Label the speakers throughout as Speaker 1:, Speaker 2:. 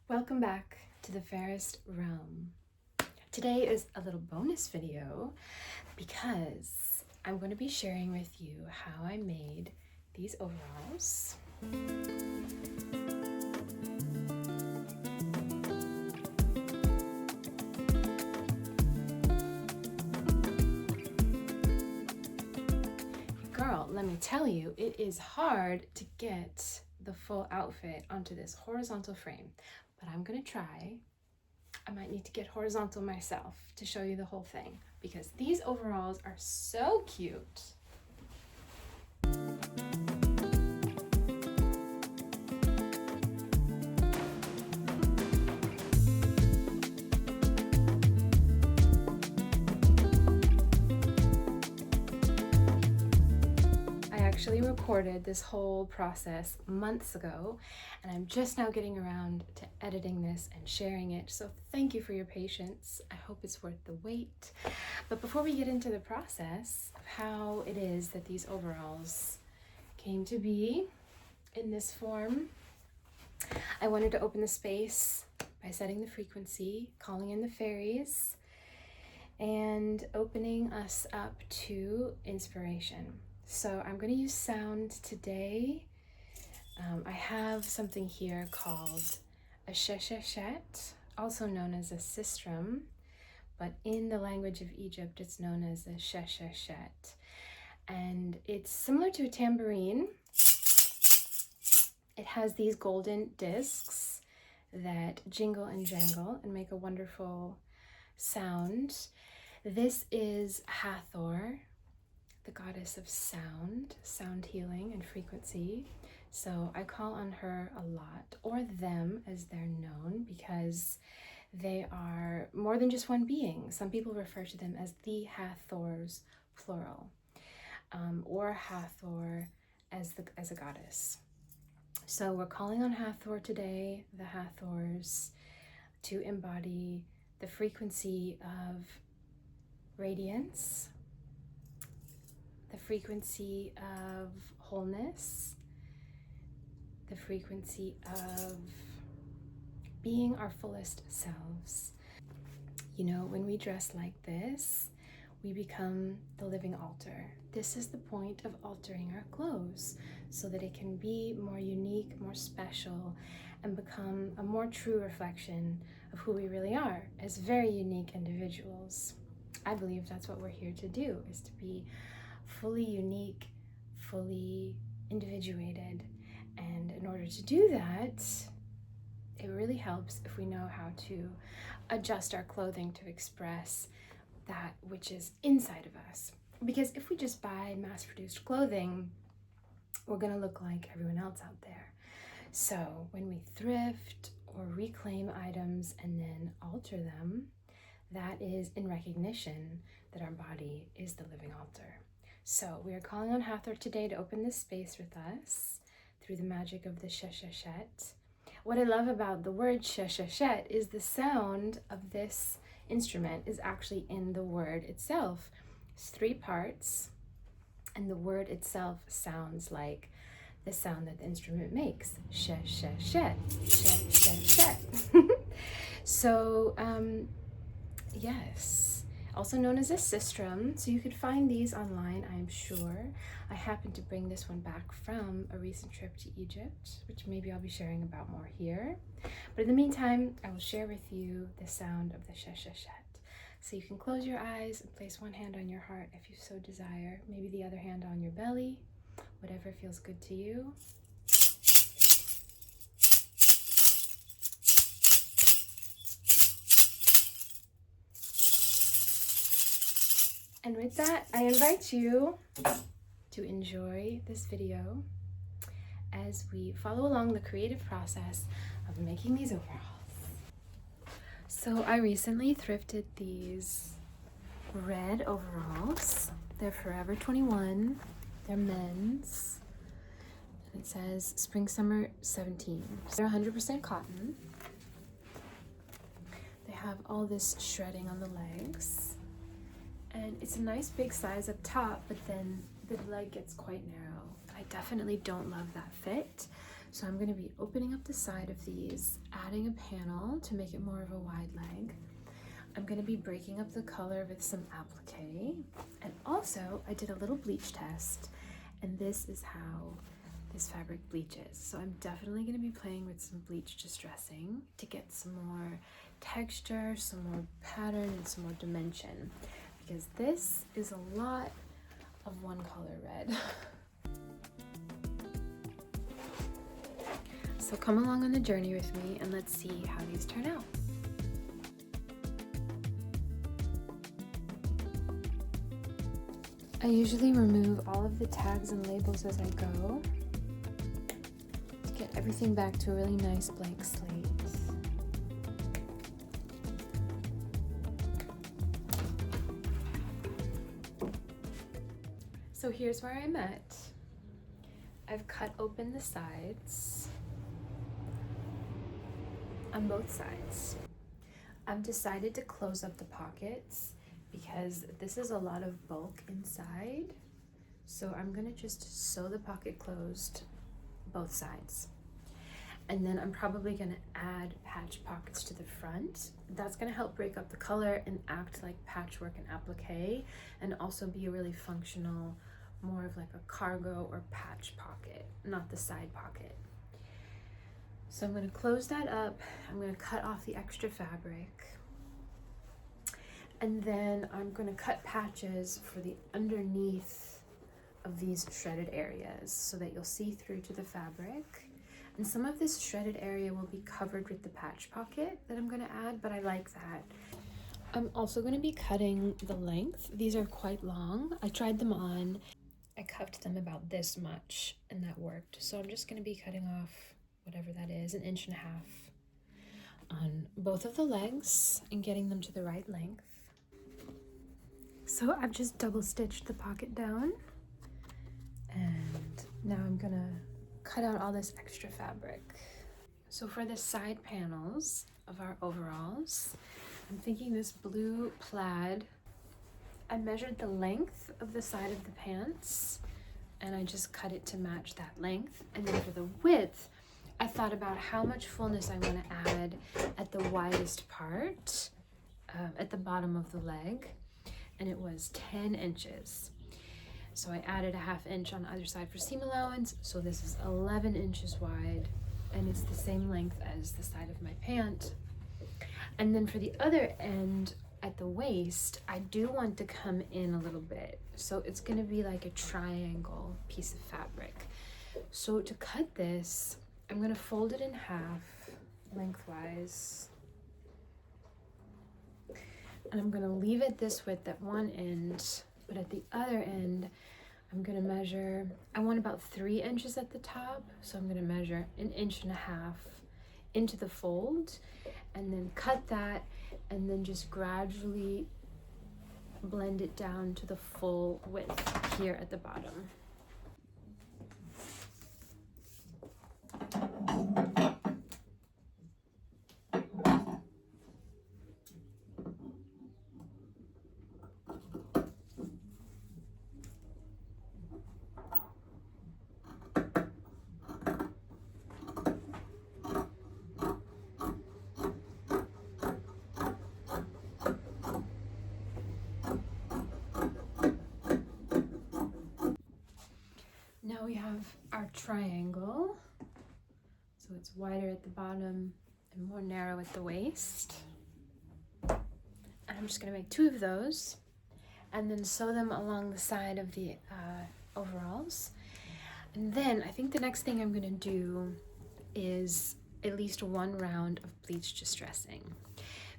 Speaker 1: Welcome back to the fairest realm. Today is a little bonus video because I'm going to be sharing with you how I made these overalls. Girl, let me tell you, it is hard to get the full outfit onto this horizontal frame, but I'm gonna try. I might need to get horizontal myself to show you the whole thing because these overalls are so cute. I actually recorded this whole process months ago, and I'm just now getting around to editing this and sharing it, so thank you for your patience. I hope it's worth the wait. But before we get into the process of how it is that these overalls came to be in this form, I wanted to open the space by setting the frequency, calling in the fairies, and opening us up to inspiration. So I'm going to use sound today. I have something here called a shesheshet, also known as a sistrum, but in the language of Egypt it's known as a shesheshet. And it's similar to a tambourine. It has these golden discs that jingle and jangle and make a wonderful sound. This is Hathor, the goddess of sound healing and frequency. So I call on her a lot, or them as they're known, because they are more than just one being. Some people refer to them as the Hathors, plural, or Hathor as a goddess. So we're calling on Hathor today, the Hathors, to embody the frequency of radiance, the frequency of wholeness, the frequency of being our fullest selves. You know, when we dress like this, we become the living altar. This is the point of altering our clothes so that it can be more unique, more special, and become a more true reflection of who we really are as very unique individuals. I believe that's what we're here to do, is to be fully unique, fully individuated. And in order to do that, it really helps if we know how to adjust our clothing to express that which is inside of us. Because if we just buy mass-produced clothing, we're gonna look like everyone else out there. So when we thrift or reclaim items and then alter them, that is in recognition that our body is the living altar. So we are calling on Hathor today to open this space with us through the magic of the shesheshet. What I love about the word shesheshet is the sound of this instrument is actually in the word itself. It's 3 parts, and the word itself sounds like the sound that the instrument makes. Shesheshet, shesheshet. So, yes. Also known as a sistrum, so you could find these online, I am sure. I happen to bring this one back from a recent trip to Egypt, which maybe I'll be sharing about more here. But in the meantime, I will share with you the sound of the shesheshet. So you can close your eyes and place one hand on your heart if you so desire, maybe the other hand on your belly, whatever feels good to you. And with that, I invite you to enjoy this video as we follow along the creative process of making these overalls. So I recently thrifted these red overalls. They're Forever 21. They're men's. And it says Spring Summer 17. They're 100% cotton. They have all this shredding on the legs. And it's a nice big size up top, but then the leg gets quite narrow. I definitely don't love that fit. So I'm going to be opening up the side of these, adding a panel to make it more of a wide leg. I'm going to be breaking up the color with some applique. And also, I did a little bleach test, and this is how this fabric bleaches. So I'm definitely going to be playing with some bleach distressing to get some more texture, some more pattern, and some more dimension, because this is a lot of one color red. So come along on the journey with me and let's see how these turn out. I usually remove all of the tags and labels as I go to get everything back to a really nice blank slate. So here's where I'm at. I've cut open the sides on both sides. I've decided to close up the pockets because this is a lot of bulk inside. So I'm gonna just sew the pocket closed both sides. And then I'm probably gonna add patch pockets to the front. That's gonna help break up the color and act like patchwork and applique, and also be a really functional, more of like a cargo or patch pocket, not the side pocket. So I'm gonna close that up. I'm gonna cut off the extra fabric. And then I'm gonna cut patches for the underneath of these shredded areas so that you'll see through to the fabric. And some of this shredded area will be covered with the patch pocket that I'm gonna add, but I like that. I'm also gonna be cutting the length. These are quite long. I tried them on. I cuffed them about this much and that worked. So I'm just gonna be cutting off whatever that is, 1.5 inches on both of the legs and getting them to the right length. So I've just double stitched the pocket down, and now I'm gonna cut out all this extra fabric. So for the side panels of our overalls, I'm thinking this blue plaid. I measured the length of the side of the pants and I just cut it to match that length. And then for the width, I thought about how much fullness I want to add at the widest part, at the bottom of the leg, and it was 10 inches. So I added a 1/2 inch on either side for seam allowance, so this is 11 inches wide, and it's the same length as the side of my pant. And then for the other end, at the waist, I do want to come in a little bit, so it's going to be like a triangle piece of fabric. So to cut this, I'm going to fold it in half lengthwise, and I'm going to leave it this width at one end, but at the other end I'm going to measure, I want about 3 inches at the top, so I'm going to measure 1.5 inches into the fold and then cut that, and then just gradually blend it down to the full width here at the bottom. Now we have our triangle, so it's wider at the bottom and more narrow at the waist. And I'm just going to make 2 of those and then sew them along the side of the overalls. And then I think the next thing I'm going to do is at least 1 round of bleach distressing,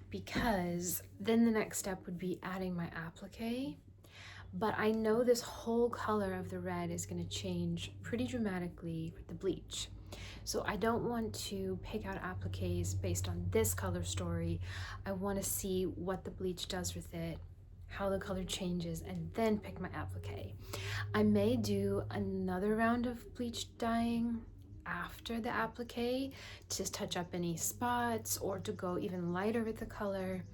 Speaker 1: because then the next step would be adding my applique. But I know this whole color of the red is going to change pretty dramatically with the bleach. So I don't want to pick out appliques based on this color story. I want to see what the bleach does with it, how the color changes, and then pick my applique. I may do another round of bleach dyeing after the applique to touch up any spots or to go even lighter with the color.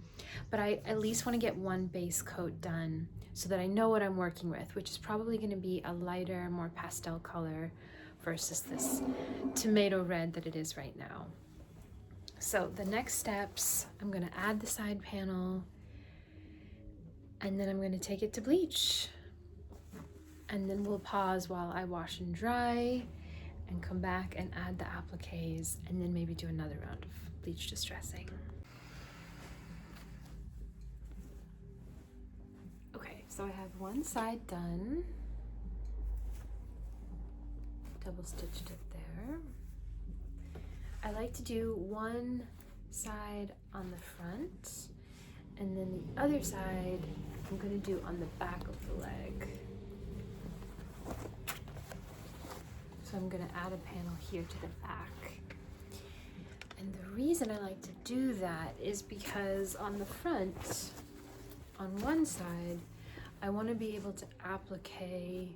Speaker 1: But I at least want to get 1 base coat done so that I know what I'm working with, which is probably going to be a lighter, more pastel color versus this tomato red that it is right now. So the next steps, I'm gonna add the side panel, and then I'm gonna take it to bleach. And then we'll pause while I wash and dry and come back and add the appliques, and then maybe do another round of bleach distressing. Okay, so I have one side done. Double stitched it there. I like to do one side on the front, and then the other side I'm going to do on the back of the leg. So I'm going to add a panel here to the back. And the reason I like to do that is because on the front, on one side, I want to be able to applique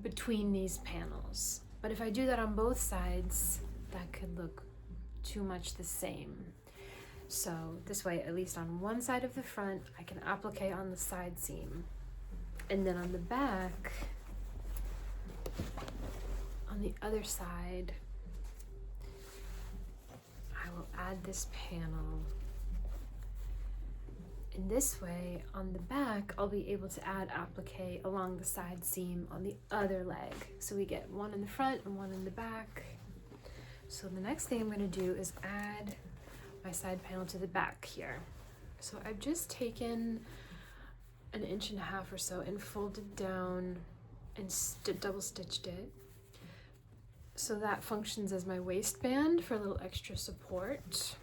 Speaker 1: between these panels. But if I do that on both sides, that could look too much the same. So this way, at least on one side of the front, I can applique on the side seam. And then on the back, on the other side, I will add this panel. In this way, on the back, I'll be able to add applique along the side seam on the other leg. So we get one in the front and one in the back. So the next thing I'm going to do is add my side panel to the back here. So I've just taken 1.5 inches or so and folded down and double stitched it. So that functions as my waistband for a little extra support.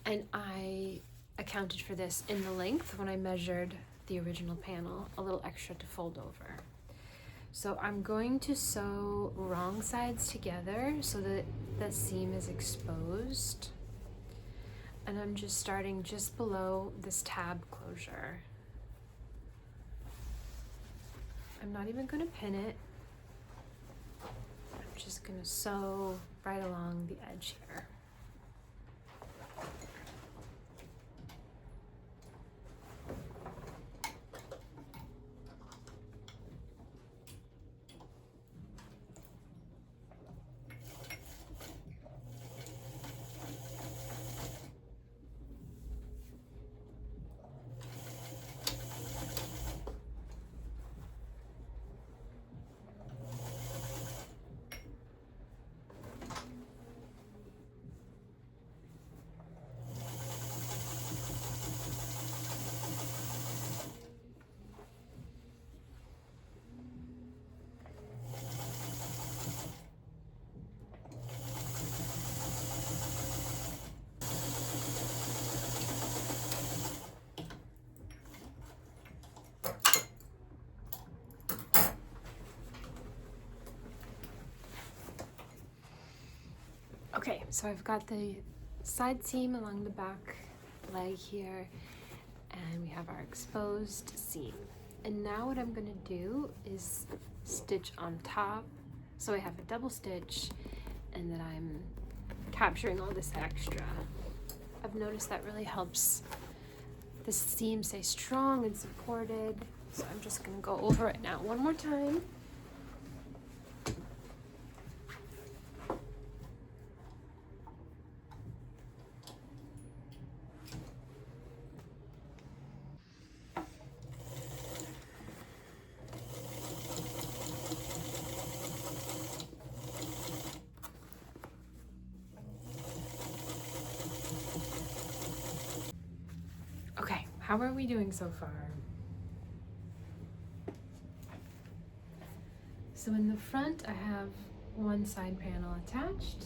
Speaker 1: And I accounted for this in the length when I measured the original panel, a little extra to fold over. So I'm going to sew wrong sides together so that the seam is exposed. And I'm just starting just below this tab closure. I'm not even going to pin it. I'm just going to sew right along the edge here. Okay, so I've got the side seam along the back leg here, and we have our exposed seam. And now what I'm going to do is stitch on top, so I have a double stitch, and then I'm capturing all this extra. I've noticed that really helps the seam stay strong and supported, so I'm just going to go over it now one more time. How are we doing so far? So in the front, I have one side panel attached.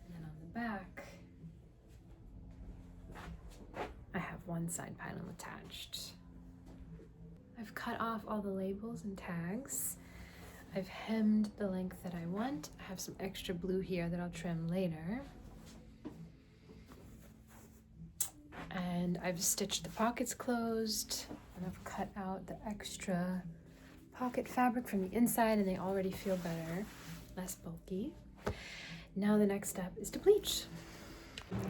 Speaker 1: And then on the back, I have one side panel attached. I've cut off all the labels and tags. I've hemmed the length that I want. I have some extra blue here that I'll trim later. And I've stitched the pockets closed, and I've cut out the extra pocket fabric from the inside, and they already feel better, less bulky. Now the next step is to bleach.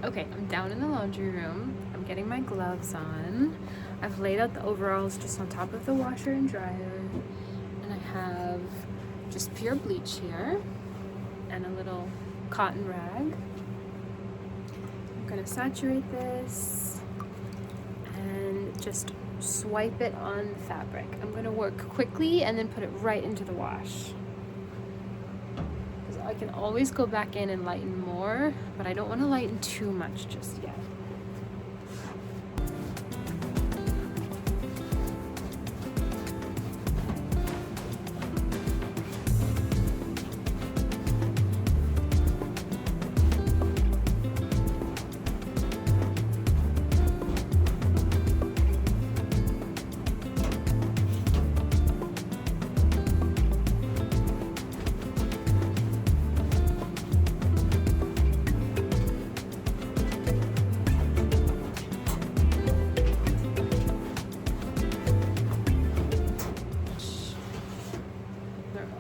Speaker 1: Okay, I'm down in the laundry room. I'm getting my gloves on. I've laid out the overalls just on top of the washer and dryer, have just pure bleach here and a little cotton rag. I'm gonna saturate this and just swipe it on the fabric. I'm gonna work quickly and then put it right into the wash. Because I can always go back in and lighten more, but I don't want to lighten too much just yet.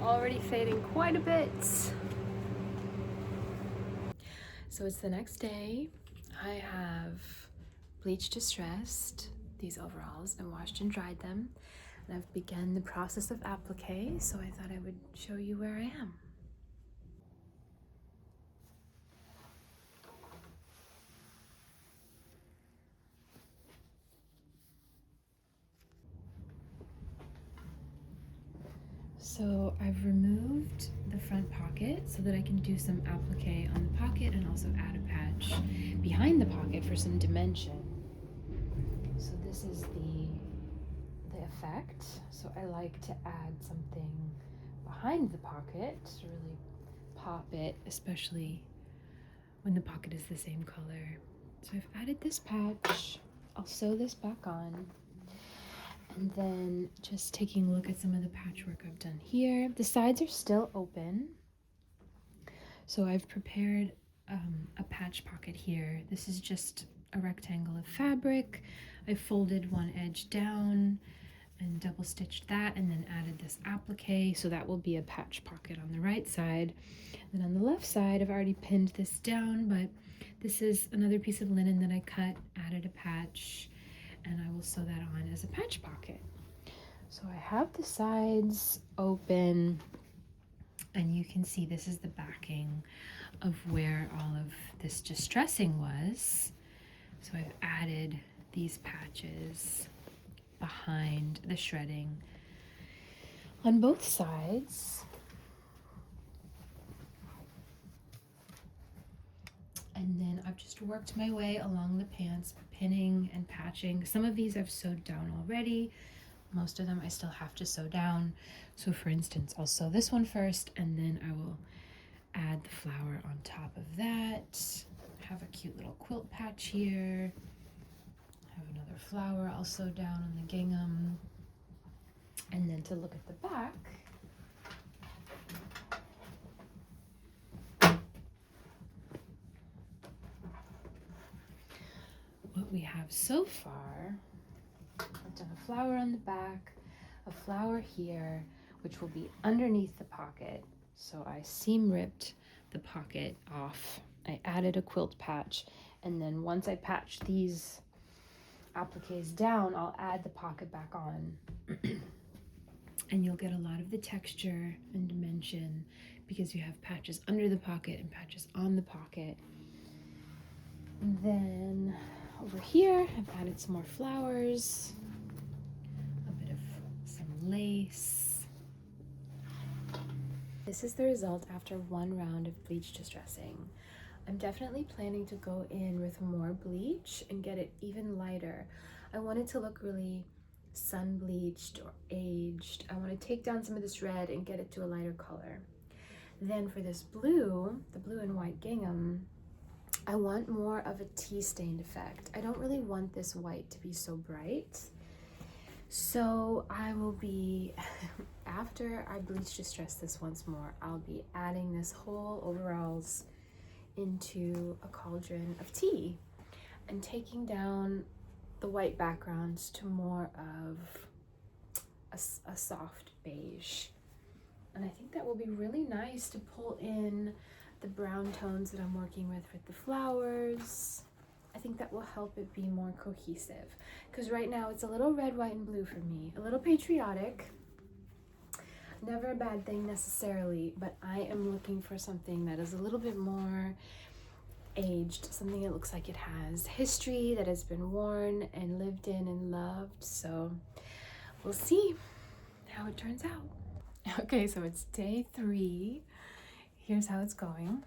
Speaker 1: Already fading quite a bit. So it's the next day. I have bleach distressed these overalls and washed and dried them. And I've begun the process of applique, so I thought I would show you where I am. So I've removed the front pocket so that I can do some applique on the pocket and also add a patch behind the pocket for some dimension. So this is the effect. So I like to add something behind the pocket to really pop it, especially when the pocket is the same color. So I've added this patch. I'll sew this back on. And then just taking a look at some of the patchwork I've done here. The sides are still open. So I've prepared a patch pocket here. This is just a rectangle of fabric. I folded one edge down and double stitched that and then added this applique. So that will be a patch pocket on the right side. And on the left side, I've already pinned this down, but this is another piece of linen that I cut, added a patch, and I will sew that on as a patch pocket. So I have the sides open, and you can see this is the backing of where all of this distressing was. So I've added these patches behind the shredding on both sides. And then I've just worked my way along the pants, pinning and patching. Some of these I've sewed down already. Most of them I still have to sew down. So for instance, I'll sew this one first and then I will add the flower on top of that. Have a cute little quilt patch here. Have another flower I'll sew down on the gingham. And then to look at the back, what we have so far, I've done a flower on the back, a flower here, which will be underneath the pocket. So I seam ripped the pocket off. I added a quilt patch, and then once I patch these appliques down, I'll add the pocket back on. And you'll get a lot of the texture and dimension because you have patches under the pocket and patches on the pocket. And then over here, I've added some more flowers, a bit of some lace. This is the result after one round of bleach distressing. I'm definitely planning to go in with more bleach and get it even lighter. I want it to look really sun bleached or aged. I want to take down some of this red and get it to a lighter color. Then for this blue, the blue and white gingham, I want more of a tea stained effect. I don't really want this white to be so bright. So I will be, after I bleach distress this once more, I'll be adding this whole overalls into a cauldron of tea and taking down the white backgrounds to more of a soft beige. And I think that will be really nice to pull in the brown tones that I'm working with the flowers. I think that will help it be more cohesive, because right now it's a little red, white, and blue for me, a little patriotic, Never a bad thing necessarily, but I am looking for something that is a little bit more aged, something that looks like it has history, that has been worn and lived in and loved. So we'll see how it turns out. Okay, so it's day 3. Here's how it's going.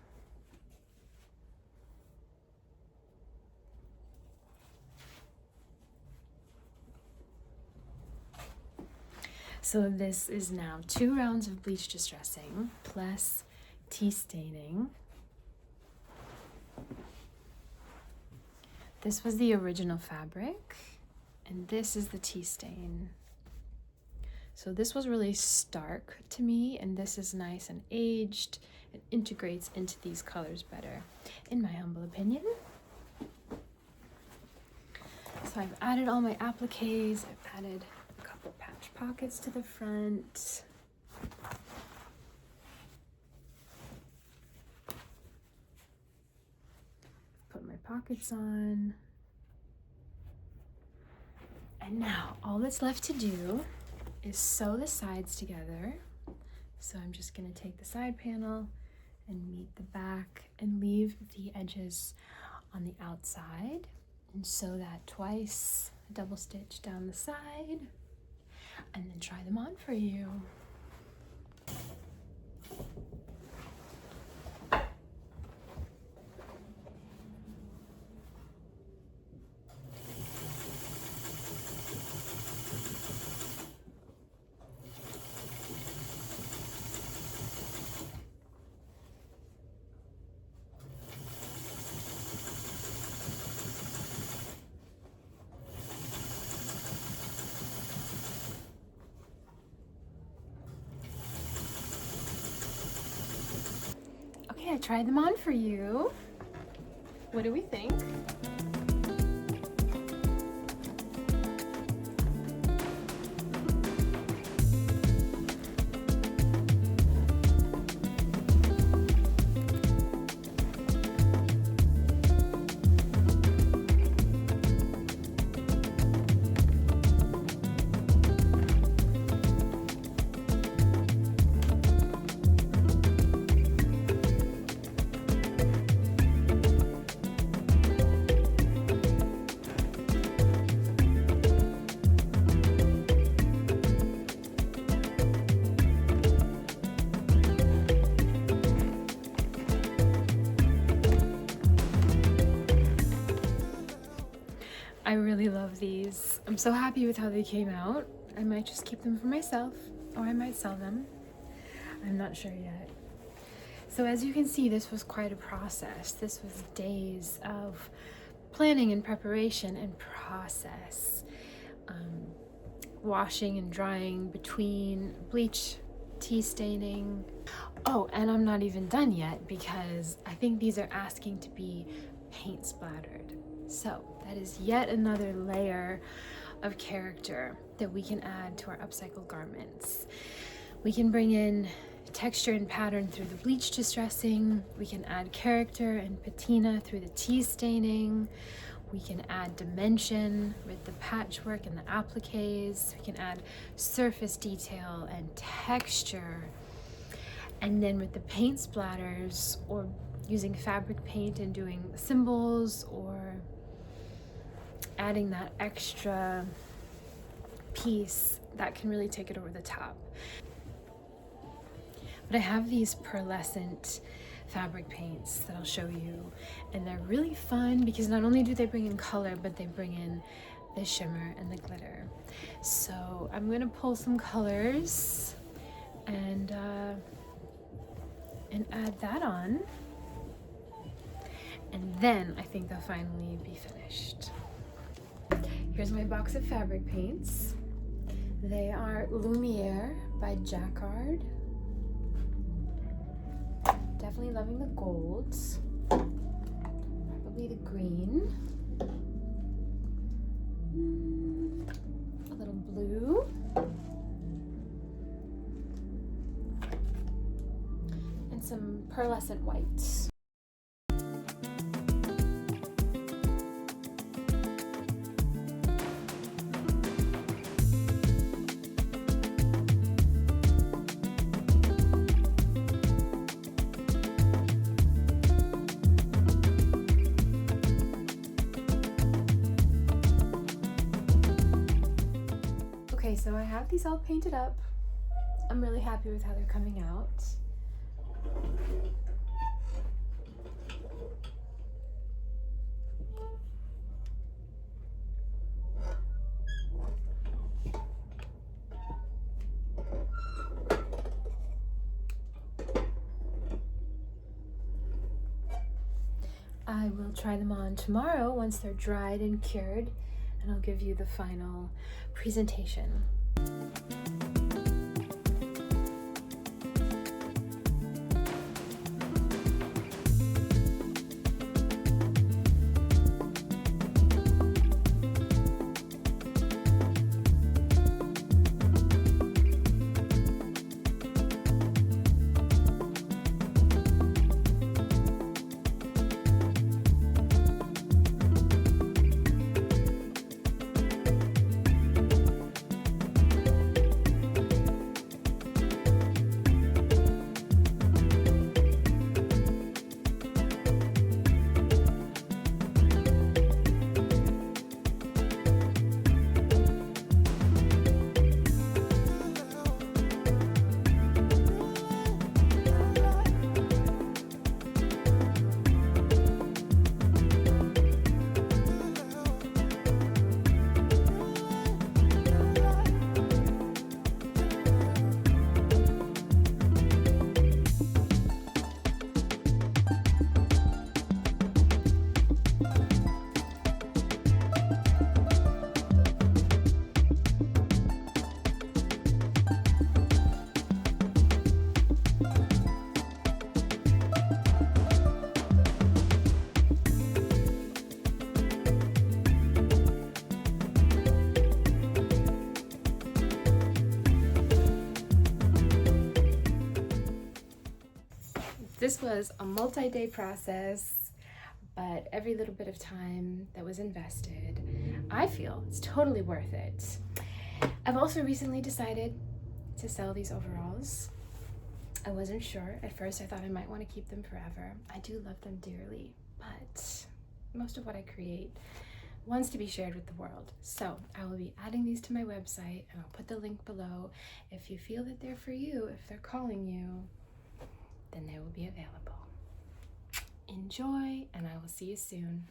Speaker 1: So this is now 2 rounds of bleach distressing plus tea staining. This was the original fabric, and this is the tea stain. So this was really stark to me, and this is nice and aged. It integrates into these colors better, in my humble opinion. So I've added all my appliques. I've added a couple patch pockets to the front. Put my pockets on. And now all that's left to do is sew the sides together. So I'm just gonna take the side panel and meet the back and leave the edges on the outside and sew that twice, double stitch down the side, and then try them on for you. Okay, I tried them on for you. What do we think? I really love these. I'm so happy with how they came out. I might just keep them for myself, or I might sell them. I'm not sure yet. So as you can see, this was quite a process. This was days of planning and preparation and process. Washing and drying between bleach, tea staining. Oh, and I'm not even done yet because I think these are asking to be paint splattered. So that is yet another layer of character that we can add to our upcycled garments. We can bring in texture and pattern through the bleach distressing. We can add character and patina through the tea staining. We can add dimension with the patchwork and the appliques. We can add surface detail and texture. And then with the paint splatters, or using fabric paint and doing symbols, or adding that extra piece that can really take it over the top. But I have these pearlescent fabric paints that I'll show you, and they're really fun because not only do they bring in color, but they bring in the shimmer and the glitter. So I'm gonna pull some colors and add that on, and then I think they'll finally be finished. Here's my box of fabric paints. They are Lumiere by Jacquard. Definitely loving the golds. Probably the green. A little blue. And some pearlescent whites. So I have these all painted up. I'm really happy with how they're coming out. I will try them on tomorrow once they're dried and cured, and I'll give you the final presentation. This was a multi-day process, but every little bit of time that was invested, I feel it's totally worth it. I've also recently decided to sell these overalls. I wasn't sure. At first I thought I might want to keep them forever. I do love them dearly, but most of what I create wants to be shared with the world. So I will be adding these to my website, and I'll put the link below. If you feel that they're for you, if they're calling you, then they will be available. Enjoy, and I will see you soon.